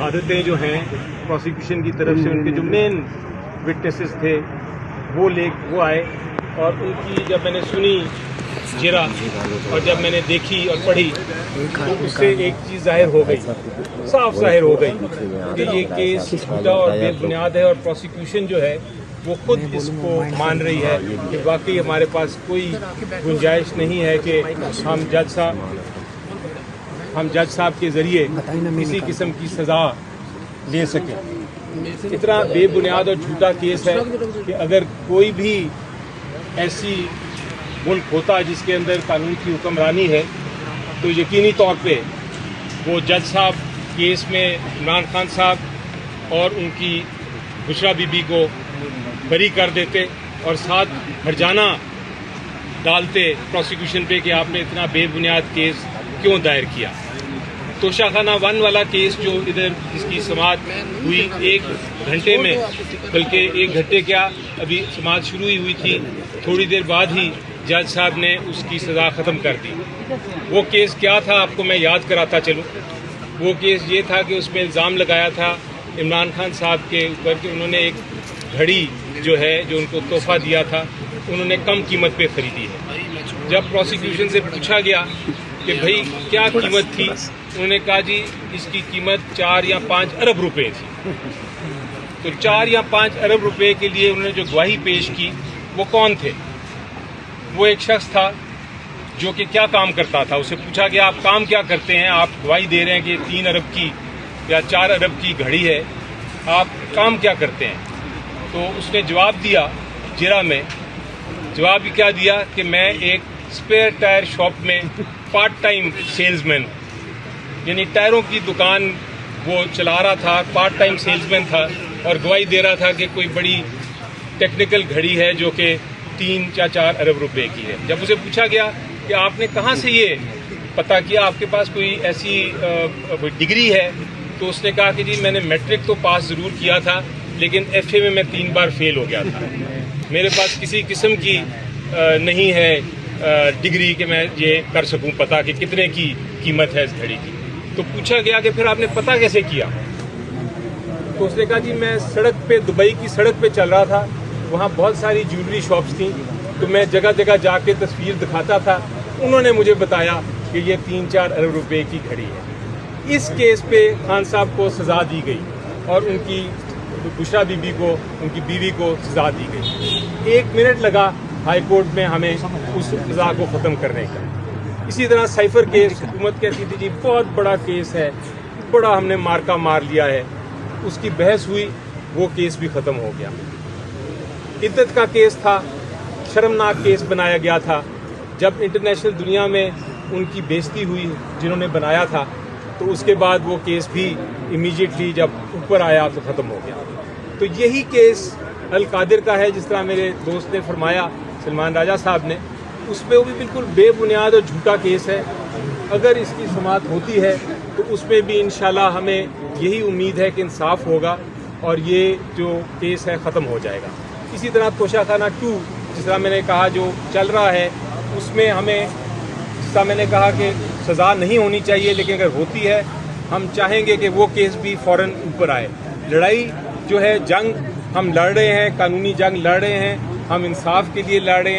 शहादतें जो हैं प्रोसिक्यूशन की तरफ से, उनके जो मेन विटनेसेस थे वो आए और उनकी जब मैंने सुनी जिरा और जब मैंने देखी और पढ़ी तो उससे एक चीज़ जाहिर हो गई, साफ जाहिर हो गई कि ये केस झूठा और बेबुनियाद है और प्रोसिक्यूशन जो है वो खुद इसको मान रही है कि वाकई हमारे पास कोई गुंजाइश नहीं है कि हम जज साहब के ज़रिए किसी किस्म की सज़ा ले सकें। इतना बेबुनियाद और झूठा केस है कि अगर कोई भी ऐसी मुल्क होता है जिसके अंदर कानून की हुक्मरानी है तो यकीनी तौर पे वो जज साहब केस में इमरान खान साहब और उनकी बुशरा बीबी को बरी कर देते और साथ हर्जाना डालते प्रोसिक्यूशन पे कि आपने इतना बेबुनियाद केस क्यों दायर किया। तोशाखाना 1 वाला केस जो इधर इसकी समाअत हुई 1 घंटे में, बल्कि 1 घंटे क्या अभी समाअत शुरू ही हुई थी, थोड़ी देर बाद ही जज साहब ने उसकी सज़ा ख़त्म कर दी। वो केस क्या था आपको मैं याद कराता चलूँ। वो केस ये था कि उसमें इल्ज़ाम लगाया था इमरान खान साहब के ऊपर कि उन्होंने एक घड़ी जो है जो उनको तोहफ़ा दिया था उन्होंने कम कीमत पे ख़रीदी है। जब प्रोसिक्यूशन से पूछा गया कि भाई क्या कीमत थी, उन्होंने कहा जी इसकी कीमत 4 या 5 अरब रुपए थी। तो 4 या 5 अरब रुपए के लिए उन्होंने जो गवाही पेश की वो कौन थे? वो एक शख्स था जो कि क्या काम करता था। उसे पूछा गया आप काम क्या करते हैं, आप गवाही दे रहे हैं कि 3 अरब की या 4 अरब की घड़ी है, आप काम क्या करते हैं? तो उसने जवाब दिया, जिरा में जवाब क्या दिया कि मैं एक स्पेयर टायर शॉप में पार्ट टाइम सेल्समैन, यानी टायरों की दुकान वो चला रहा था, पार्ट टाइम सेल्समैन था और गवाही दे रहा था कि कोई बड़ी टेक्निकल घड़ी है जो कि 3 या 4 अरब रुपए की है। जब उसे पूछा गया कि आपने कहाँ से ये पता किया, आपके पास कोई ऐसी डिग्री है, तो उसने कहा कि जी मैंने मैट्रिक तो पास ज़रूर किया था लेकिन एफए में मैं 3 बार फेल हो गया था, मेरे पास किसी किस्म की नहीं है डिग्री कि मैं ये कर सकूं पता कि कितने की कीमत है इस घड़ी की। तो पूछा गया कि फिर आपने पता कैसे किया? तो उसने कहा जी मैं सड़क पे, दुबई की सड़क पे चल रहा था, वहाँ बहुत सारी ज्वेलरी शॉप्स थी, तो मैं जगह जगह जाके तस्वीर दिखाता था, उन्होंने मुझे बताया कि ये 3-4 अरब रुपए की घड़ी है। इस केस पे खान साहब को सज़ा दी गई और उनकी बुशरा बीबी को, उनकी बीवी को सज़ा दी गई। 1 मिनट लगा हाई कोर्ट में हमें उस सज़ा को ख़त्म करने का। इसी तरह साइफर केस, हुकूमत कहती थी जी बहुत बड़ा केस है, बड़ा हमने मार्का मार लिया है, उसकी बहस हुई, वो केस भी ख़त्म हो गया। इद्दत का केस था, शर्मनाक केस बनाया गया था। जब इंटरनेशनल दुनिया में उनकी बेइज्जती हुई जिन्होंने बनाया था, तो उसके बाद वो केस भी इमीडिएटली जब ऊपर आया तो ख़त्म हो गया। तो यही केस अल कादिर का है, जिस तरह मेरे दोस्त ने फरमाया, सलमान राजा साहब ने, उसमें वो भी बिल्कुल बेबुनियाद और झूठा केस है। अगर इसकी समाअत होती है तो उसमें भी इंशाल्लाह हमें यही उम्मीद है कि इंसाफ होगा और ये जो केस है ख़त्म हो जाएगा। इसी तरह तोशाखाना 2 जिस तरह मैंने कहा जो चल रहा है, उसमें हमें, जिस तरह मैंने कहा कि सज़ा नहीं होनी चाहिए, लेकिन अगर होती है हम चाहेंगे कि वो केस भी फ़ौरन ऊपर आए। लड़ाई जो है, जंग हम लड़ रहे हैं, कानूनी जंग लड़ रहे हैं, हम इंसाफ के लिए लड़ रहे हैं।